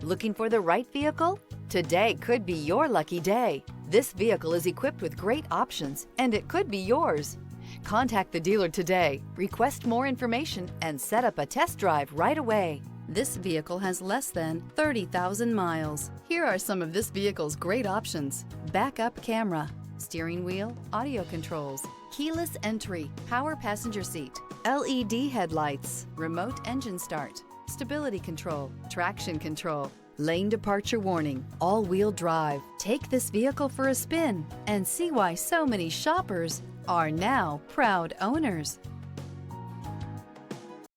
Looking for the right vehicle? Today could be your lucky day. This vehicle is equipped with great options, and it could be yours. Contact the dealer today, request more information, and set up a test drive right away. This vehicle has less than 30,000 miles. Here are some of this vehicle's great options: backup camera, steering wheel audio controls, keyless entry, power passenger seat, LED headlights, remote engine start, stability control, traction control, lane departure warning, all-wheel drive. Take this vehicle for a spin and see why so many shoppers are now proud owners.